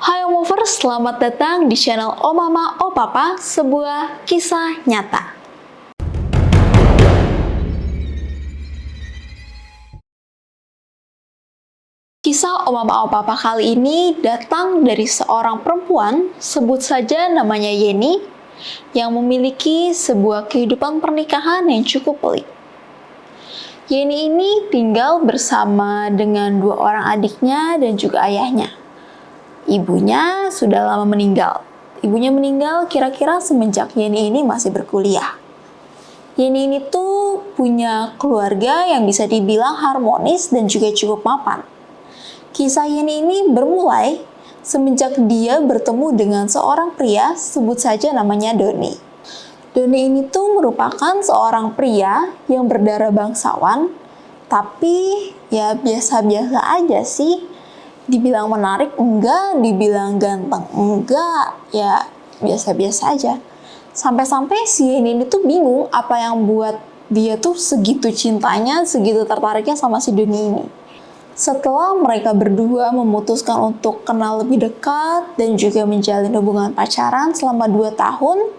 Hai Omovers, selamat datang di channel Oh Mama, Oh Papa, sebuah kisah nyata. Kisah Oh Mama, Oh Papa kali ini datang dari seorang perempuan, sebut saja namanya Yeni, yang memiliki sebuah kehidupan pernikahan yang cukup pelik. Yeni ini tinggal bersama dengan dua orang adiknya dan juga ayahnya. Ibunya sudah lama meninggal. Ibunya meninggal kira-kira semenjak Yeni ini masih berkuliah. Yeni ini tuh punya keluarga yang bisa dibilang harmonis dan juga cukup mapan. Kisah Yeni ini bermulai semenjak dia bertemu dengan seorang pria, sebut saja namanya Doni. Doni ini tuh merupakan seorang pria yang berdarah bangsawan, tapi ya biasa-biasa aja sih. Dibilang menarik enggak, dibilang ganteng enggak, ya biasa-biasa aja. Sampai-sampai si Yeni ini tuh bingung apa yang buat dia tuh segitu cintanya, segitu tertariknya sama si Doni ini. Setelah mereka berdua memutuskan untuk kenal lebih dekat dan juga menjalin hubungan pacaran selama 2 tahun,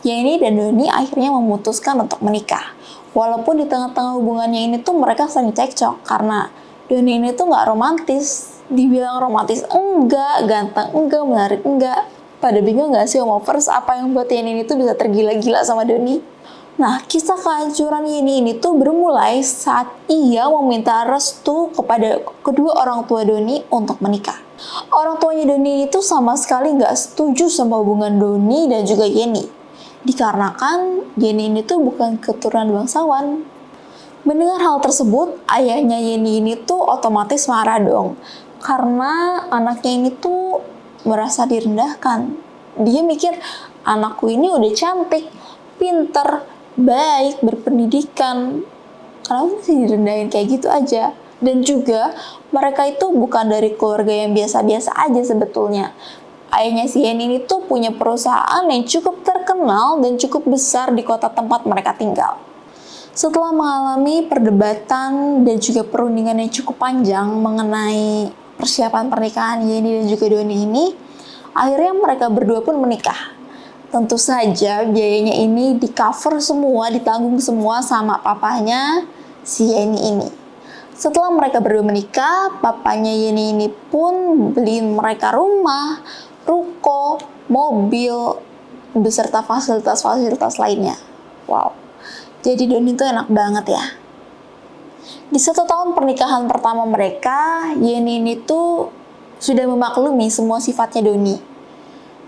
Yeni dan Doni akhirnya memutuskan untuk menikah. Walaupun di tengah-tengah hubungannya ini tuh mereka sering cekcok karena Doni ini tuh nggak romantis. Dibilang romantis enggak, ganteng enggak, menarik enggak. Pada bingung nggak sih Omovers apa yang buat Yeni ini tuh bisa tergila-gila sama Doni? Nah, kisah kehancuran Yeni ini tuh bermulai saat ia meminta restu kepada kedua orang tua Doni untuk menikah. Orang tuanya Doni itu sama sekali nggak setuju sama hubungan Doni dan juga Yeni. Dikarenakan Yeni ini tuh bukan keturunan bangsawan. Mendengar hal tersebut, ayahnya Yeni ini tuh otomatis marah dong. Karena anaknya ini tuh merasa direndahkan. Dia mikir, anakku ini udah cantik, pinter, baik, berpendidikan. Kenapa masih direndahin kayak gitu aja? Dan juga mereka itu bukan dari keluarga yang biasa-biasa aja sebetulnya. Ayahnya si Yeni ini tuh punya perusahaan yang cukup terkenal dan cukup besar di kota tempat mereka tinggal. Setelah mengalami perdebatan dan juga perundingan yang cukup panjang mengenai persiapan pernikahan Yeni dan juga Doni ini, akhirnya mereka berdua pun menikah. Tentu saja biayanya ini di-cover semua, ditanggung semua sama papanya si Yeni ini. Setelah mereka berdua menikah, papanya Yeni ini pun beliin mereka rumah, ruko, mobil, beserta fasilitas-fasilitas lainnya. Wow. Jadi Doni itu enak banget ya. Di 1 tahun pernikahan pertama mereka, Yeni ini tuh sudah memaklumi semua sifatnya Doni.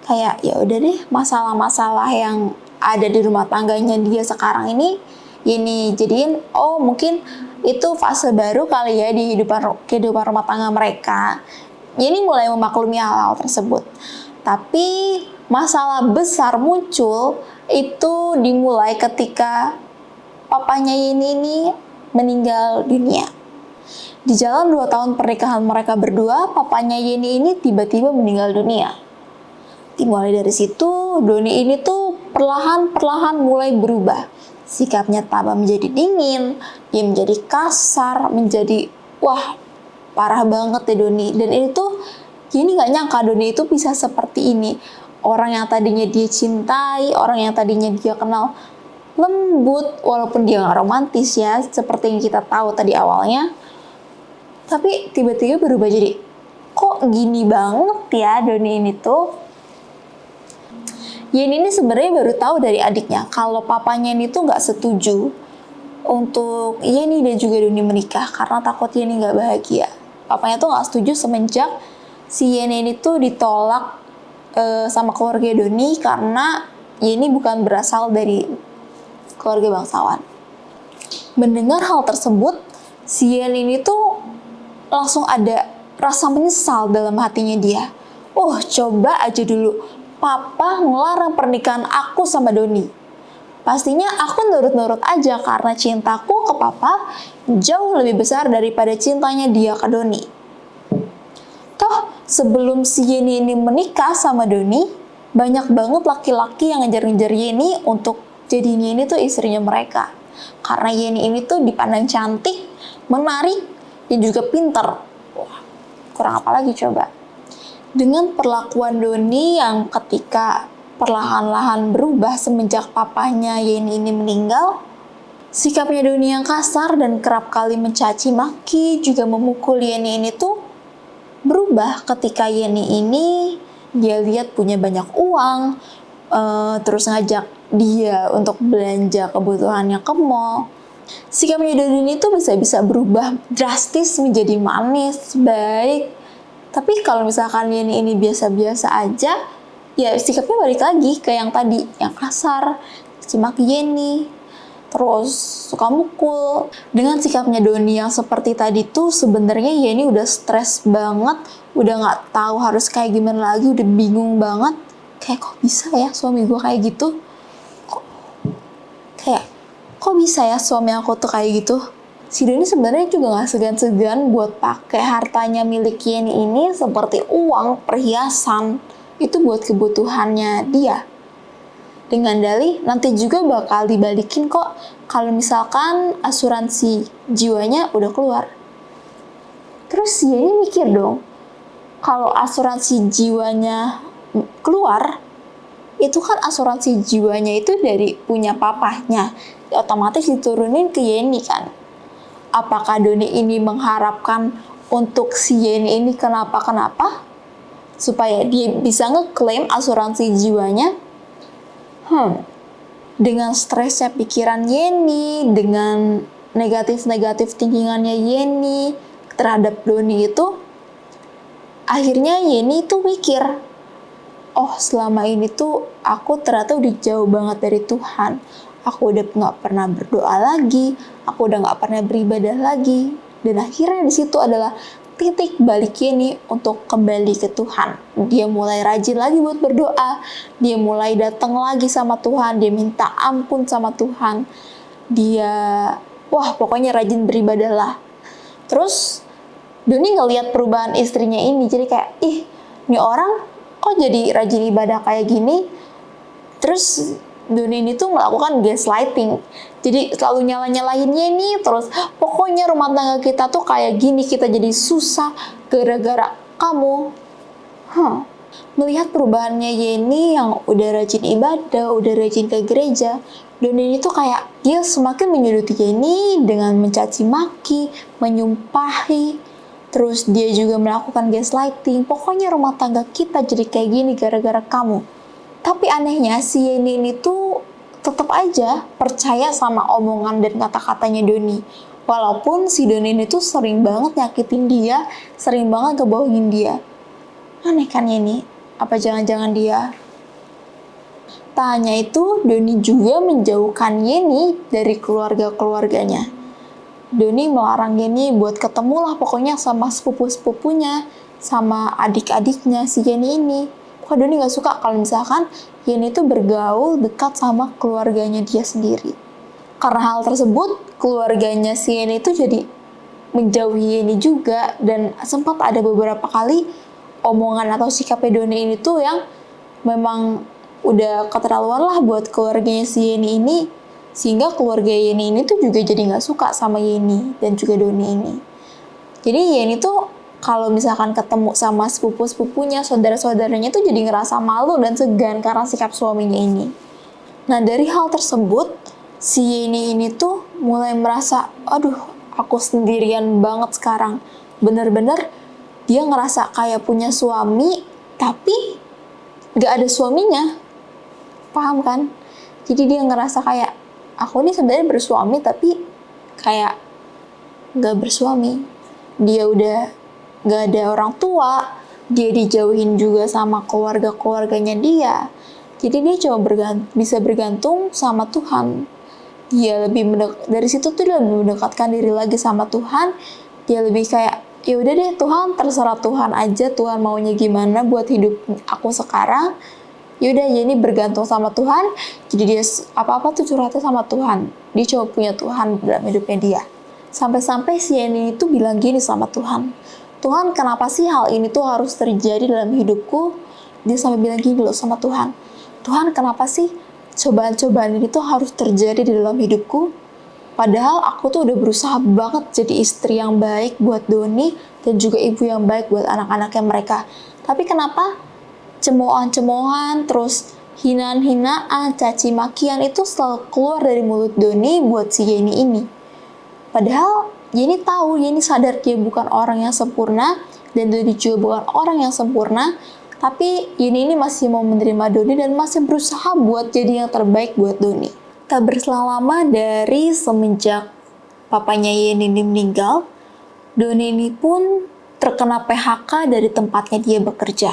Kayak ya udah deh, masalah-masalah yang ada di rumah tangganya dia sekarang ini Yeni jadiin mungkin itu fase baru kali ya di kehidupan rumah tangga mereka. Yeni mulai memaklumi hal-hal tersebut. Tapi masalah besar muncul itu dimulai ketika papanya Yeni ini meninggal dunia. Di jalan 2 tahun pernikahan mereka berdua, papanya Yeni ini tiba-tiba meninggal dunia. Dimulai dari situ, Doni ini tuh perlahan-perlahan mulai berubah. Sikapnya tambah menjadi dingin, dia menjadi kasar, menjadi parah banget ya Doni. Dan ini tuh Yeni gak nyangka Doni itu bisa seperti ini. Orang yang tadinya dia cintai, orang yang tadinya dia kenal lembut, walaupun dia nggak romantis ya, seperti yang kita tahu tadi awalnya. Tapi tiba-tiba berubah jadi, kok gini banget ya Doni ini tuh. Yeni ini sebenarnya baru tahu dari adiknya, kalau papanya ini tuh nggak setuju untuk Yeni dan juga Doni menikah, karena takut Yeni nggak bahagia. Papanya tuh nggak setuju semenjak si Yeni ini tuh ditolak sama keluarga Doni, karena Yeni bukan berasal dari keluarga bangsawan. Mendengar hal tersebut, si Yeni ini tuh langsung ada rasa menyesal dalam hatinya dia. Coba aja dulu papa ngelarang pernikahan aku sama Doni. Pastinya aku nurut-nurut aja karena cintaku ke papa jauh lebih besar daripada cintanya dia ke Doni. Toh sebelum si Yeni ini menikah sama Doni, banyak banget laki-laki yang ngejar-ngejar Yeni untuk jadinya ini tuh istrinya mereka. Karena Yeni ini tuh dipandang cantik, menarik, dan juga pinter. Kurang apa lagi coba? Dengan perlakuan Doni yang ketika perlahan-lahan berubah semenjak papahnya Yeni ini meninggal, sikapnya Doni yang kasar dan kerap kali mencaci maki juga memukul Yeni ini tuh berubah ketika Yeni ini dia lihat punya banyak uang, terus ngajak dia untuk belanja kebutuhannya ke mall. Sikapnya Doni ini tuh bisa berubah drastis menjadi manis, baik. Tapi kalau misalkan Yeni ini biasa-biasa aja, ya sikapnya balik lagi ke yang tadi, yang kasar, cimaki Yeni, terus suka mukul. Dengan sikapnya Doni yang seperti tadi tuh sebenarnya Yeni udah stres banget, udah nggak tahu harus kayak gimana lagi, udah bingung banget. Kayak kok bisa ya suami gue kayak gitu? Kok bisa ya suami aku tuh kayak gitu? Si Doni sebenarnya juga gak segan-segan buat pakai hartanya milik Yeni ini seperti uang, perhiasan, itu buat kebutuhannya dia. Dengan dalih nanti juga bakal dibalikin kok kalau misalkan asuransi jiwanya udah keluar. Terus Yeni mikir dong, kalau asuransi jiwanya keluar, itu kan asuransi jiwanya itu dari punya papahnya, otomatis diturunin ke Yeni kan. Apakah Doni ini mengharapkan untuk si Yeni ini kenapa-kenapa? Supaya dia bisa ngeklaim asuransi jiwanya? Dengan stresnya pikiran Yeni, dengan negatif thinkingannya Yeni terhadap Doni itu, akhirnya Yeni tuh mikir, oh selama ini tuh aku ternyata udah jauh banget dari Tuhan. Aku udah nggak pernah berdoa lagi, aku udah nggak pernah beribadah lagi. Dan akhirnya di situ adalah titik balik Yeni untuk kembali ke Tuhan. Dia mulai rajin lagi buat berdoa, dia mulai datang lagi sama Tuhan, dia minta ampun sama Tuhan. Dia, pokoknya rajin beribadah lah. Terus Doni ngeliat perubahan istrinya ini, jadi kayak, ini orang kok jadi rajin ibadah kayak gini? Terus Doni ini tuh melakukan gaslighting. Jadi selalu nyala-nyalahin Yeni, terus pokoknya rumah tangga kita tuh kayak gini, kita jadi susah gara-gara kamu. Melihat perubahannya Yeni yang udah rajin ibadah, udah rajin ke gereja, Doni ini tuh kayak dia semakin menyuduti Yeni dengan mencaci maki, menyumpahi, terus dia juga melakukan gaslighting. Pokoknya rumah tangga kita jadi kayak gini gara-gara kamu. Tapi anehnya si Yeni ini tuh tetap aja percaya sama omongan dan kata-katanya Doni. Walaupun si Doni ini tuh sering banget nyakitin dia, sering banget ngebohongin dia. Aneh kan Yeni? Apa jangan-jangan dia? Tak hanya itu, Doni juga menjauhkan Yeni dari keluarga-keluarganya. Doni melarang Yeni buat ketemu lah pokoknya sama sepupu-sepupunya, sama adik-adiknya si Yeni ini. Doni gak suka kalau misalkan Yeni itu bergaul dekat sama keluarganya dia sendiri. Karena hal tersebut, keluarganya si Yeni itu jadi menjauhi Yeni juga, dan sempat ada beberapa kali omongan atau sikapnya Doni ini tuh yang memang udah keterlaluan lah buat keluarganya si Yeni ini, sehingga keluarga Yeni ini tuh juga jadi gak suka sama Yeni dan juga Doni ini. Jadi Yeni tuh kalau misalkan ketemu sama sepupu-sepupunya, saudara-saudaranya tuh jadi ngerasa malu dan segan karena sikap suaminya ini. Nah dari hal tersebut, si Yeni ini tuh mulai merasa, aduh aku sendirian banget sekarang. Bener-bener dia ngerasa kayak punya suami, tapi gak ada suaminya. Paham kan? Jadi dia ngerasa kayak, aku ini sebenarnya bersuami tapi kayak gak bersuami. Dia udah gak ada orang tua, dia dijauhin juga sama keluarga-keluarganya dia. Jadi dia cuma bisa bergantung sama Tuhan. Dia lebih dari situ tuh dia lebih mendekatkan diri lagi sama Tuhan. Dia lebih kayak, ya udah deh Tuhan, terserah Tuhan aja, Tuhan maunya gimana buat hidup aku sekarang. Ya udah, Yeni bergantung sama Tuhan. Jadi dia apa-apa tuh curhatnya sama Tuhan. Dia cuma punya Tuhan dalam hidupnya dia. Sampai-sampai si Yeni itu bilang gini sama Tuhan, Tuhan, kenapa sih hal ini tuh harus terjadi dalam hidupku? Dia sampai bilang gini loh sama Tuhan, Tuhan, kenapa sih cobaan-cobaan ini tuh harus terjadi di dalam hidupku? Padahal aku tuh udah berusaha banget jadi istri yang baik buat Doni dan juga ibu yang baik buat anak-anaknya mereka. Tapi kenapa cemoohan-cemoohan, terus hinaan-hinaan, caci makian itu selalu keluar dari mulut Doni buat si Yeni ini? Padahal Yeni tahu, Yeni sadar dia bukan orang yang sempurna, dan Doni juga bukan orang yang sempurna, tapi Yeni ini masih mau menerima Doni dan masih berusaha buat jadi yang terbaik buat Doni. Tak berselang lama dari semenjak papanya Yeni ini meninggal, Doni ini pun terkena PHK dari tempatnya dia bekerja.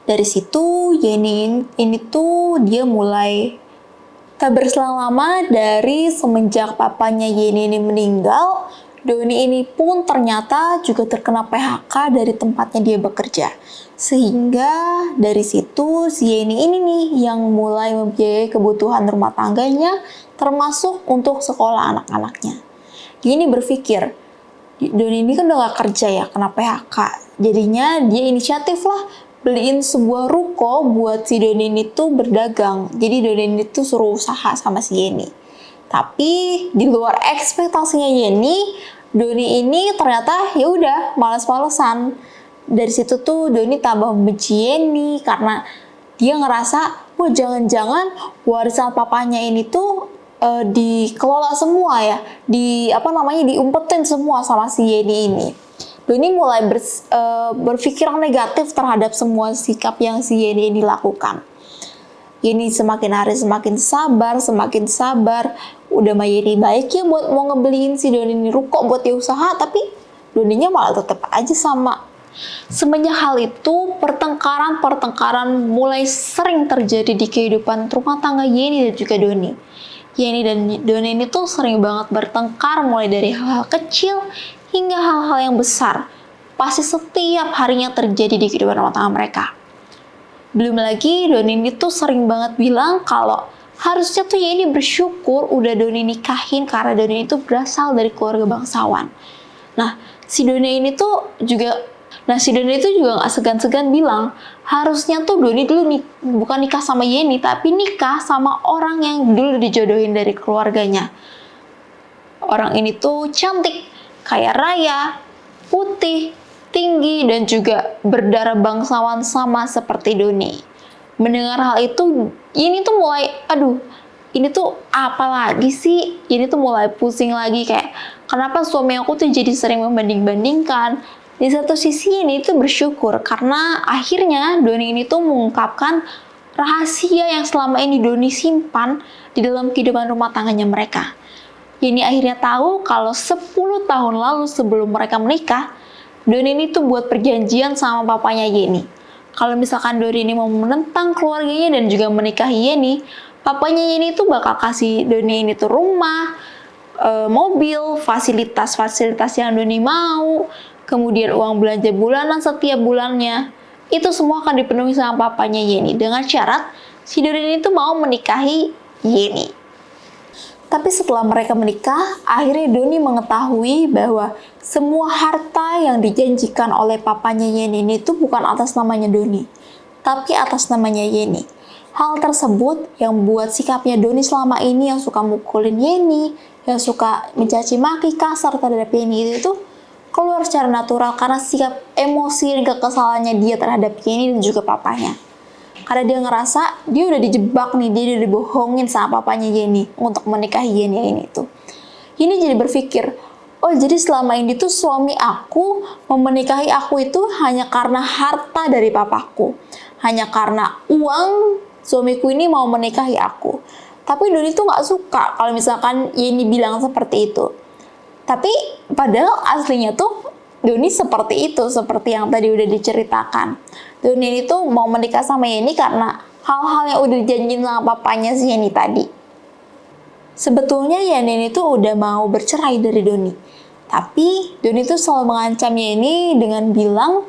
Dari situ Yeni ini tuh dia mulai, tak berselang lama dari semenjak papanya Yeni ini meninggal, Doni ini pun ternyata juga terkena PHK dari tempatnya dia bekerja. Sehingga dari situ si Yeni ini nih yang mulai membiayai kebutuhan rumah tangganya, termasuk untuk sekolah anak-anaknya. Yeni berpikir, Doni ini kan udah gak kerja ya, kena PHK. Jadinya dia inisiatif lah beliin sebuah ruko buat si Doni ini tuh berdagang. Jadi Doni ini tuh suruh usaha sama si Yeni. Tapi di luar ekspektasinya Yeni, Doni ini ternyata ya udah malas-malesan. Dari situ tuh Doni tambah membenci Yeni karena dia ngerasa, wah jangan-jangan warisan papanya ini tuh dikelola semua ya, diumpetin semua sama si Yeni ini. Doni mulai berpikiran negatif terhadap semua sikap yang si Yeni ini lakukan. Yeni semakin hari semakin sabar, udah mah Yeni baik ya buat mau ngebeliin si Doni ini ruko buat dia usaha, tapi Doninya malah tetap aja sama. Semenjak hal itu, pertengkaran mulai sering terjadi di kehidupan rumah tangga Yeni dan juga Doni. Yeni dan Doni ini tuh sering banget bertengkar, mulai dari hal-hal kecil hingga hal-hal yang besar. Pasti setiap harinya terjadi di kehidupan rumah tangga mereka. Belum lagi Doni ini tuh sering banget bilang kalau harusnya tuh Yeni bersyukur udah Doni nikahin karena Doni itu berasal dari keluarga bangsawan. Nah, si Doni itu juga gak segan-segan bilang, harusnya tuh Doni dulu bukan nikah sama Yeni, tapi nikah sama orang yang dulu dijodohin dari keluarganya. Orang ini tuh cantik, kaya raya, putih, tinggi, dan juga berdarah bangsawan sama seperti Doni. Mendengar hal itu, Yeni tuh mulai, ini tuh apa lagi sih? Yeni tuh mulai pusing lagi kayak, kenapa suami aku tuh jadi sering membanding-bandingkan? Di satu sisi ini tuh bersyukur karena akhirnya Doni ini tuh mengungkapkan rahasia yang selama ini Doni simpan di dalam kehidupan rumah tangganya mereka. Yeni akhirnya tahu kalau 10 tahun lalu sebelum mereka menikah, Doni ini tuh buat perjanjian sama papanya Yeni. Kalau misalkan Doni ini mau menentang keluarganya dan juga menikahi Yeni, papanya Yeni tuh bakal kasih Doni ini tuh rumah, mobil, fasilitas-fasilitas yang Doni mau, kemudian uang belanja bulanan setiap bulannya. Itu semua akan dipenuhi sama papanya Yeni dengan syarat si Doni ini tuh mau menikahi Yeni. Tapi setelah mereka menikah, akhirnya Doni mengetahui bahwa semua harta yang dijanjikan oleh papanya Yeni ini tuh bukan atas namanya Doni, tapi atas namanya Yeni. Hal tersebut yang buat sikapnya Doni selama ini yang suka mukulin Yeni, yang suka mencaci maki kasar terhadap Yeni itu keluar secara natural karena sikap emosi dan kekesalannya dia terhadap Yeni dan juga papanya. Karena dia ngerasa dia udah dijebak nih, dia udah dibohongin sama papanya Yeni untuk menikahi Yeni ini tuh. Yeni jadi berpikir, oh jadi selama ini tuh suami aku menikahi aku itu hanya karena harta dari papaku, hanya karena uang suamiku ini mau menikahi aku. Tapi Doni tuh gak suka kalau misalkan Yeni bilang seperti itu. Tapi padahal aslinya tuh Doni seperti itu, seperti yang tadi udah diceritakan. Doni ini tuh mau menikah sama Yeni karena hal-hal yang udah dijanjiin sama papanya si Yeni tadi. Sebetulnya Yeni ini tuh udah mau bercerai dari Doni. Tapi Doni tuh selalu mengancam Yeni dengan bilang,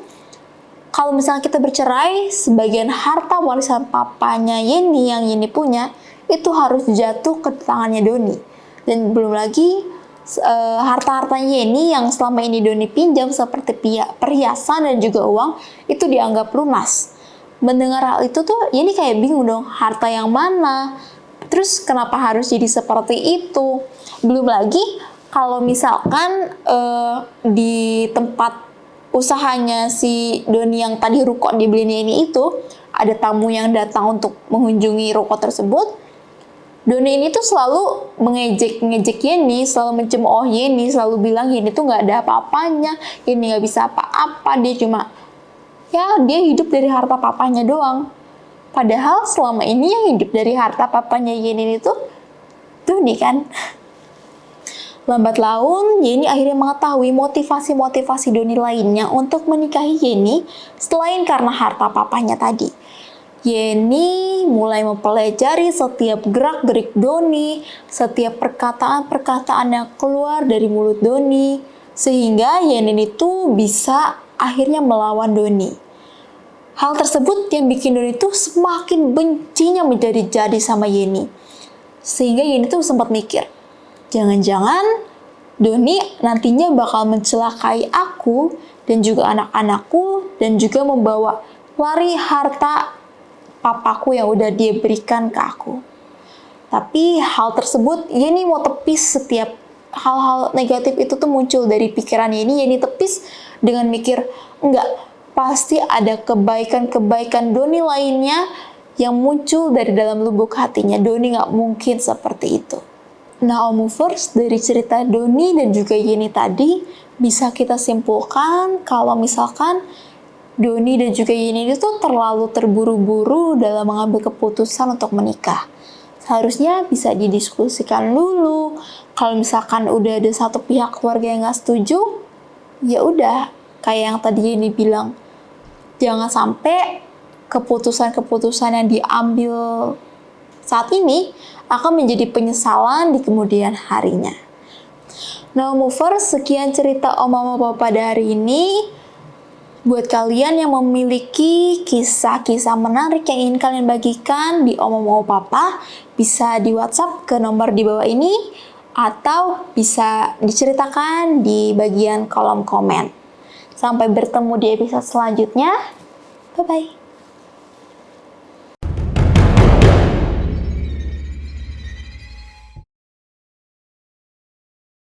kalau misalnya kita bercerai, sebagian harta warisan papanya Yeni yang Yeni punya, itu harus jatuh ke tangannya Doni. Dan belum lagi harta-hartanya Yeni yang selama ini Doni pinjam seperti perhiasan dan juga uang itu dianggap lunas. Mendengar hal itu tuh Yeni kayak bingung dong, harta yang mana? Terus kenapa harus jadi seperti itu? Belum lagi kalau misalkan di tempat usahanya si Doni yang tadi ruko dibeli Yeni itu, ada tamu yang datang untuk mengunjungi ruko tersebut, Doni ini tuh selalu mengejek Yeni, selalu mencemooh Yeni, selalu bilang Yeni tuh nggak ada apa-apanya, Yeni nggak bisa apa-apa, dia hidup dari harta papanya doang. Padahal selama ini yang hidup dari harta papanya Yeni itu Doni kan. Lambat laun, Yeni akhirnya mengetahui motivasi-motivasi Doni lainnya untuk menikahi Yeni selain karena harta papanya tadi. Yeni mulai mempelajari setiap gerak-gerik Doni, setiap perkataan-perkataan yang keluar dari mulut Doni, sehingga Yeni itu bisa akhirnya melawan Doni. Hal tersebut yang bikin Doni itu semakin bencinya menjadi-jadi sama Yeni. Sehingga Yeni itu sempat mikir, jangan-jangan Doni nantinya bakal mencelakai aku dan juga anak-anakku dan juga membawa lari harta papaku yang udah dia berikan ke aku. Tapi hal tersebut Yeni mau tepis. Setiap hal-hal negatif itu tuh muncul dari pikiran Yeni tepis dengan mikir, enggak, pasti ada kebaikan-kebaikan Doni lainnya yang muncul dari dalam lubuk hatinya. Doni nggak mungkin seperti itu. Nah, Omuvers, dari cerita Doni dan juga Yeni tadi bisa kita simpulkan kalau misalkan Doni dan juga Yeni itu terlalu terburu-buru dalam mengambil keputusan untuk menikah. Seharusnya bisa didiskusikan dulu. Kalau misalkan udah ada satu pihak keluarga yang nggak setuju, ya udah, kayak yang tadi Yeni bilang, jangan sampai keputusan-keputusan yang diambil saat ini akan menjadi penyesalan di kemudian harinya. Nah, Movers, sekian cerita Om Mama Papa hari ini. Buat kalian yang memiliki kisah-kisah menarik yang ingin kalian bagikan di Om Mama Papa, bisa di WhatsApp ke nomor di bawah ini, atau bisa diceritakan di bagian kolom komen. Sampai bertemu di episode selanjutnya. Bye-bye.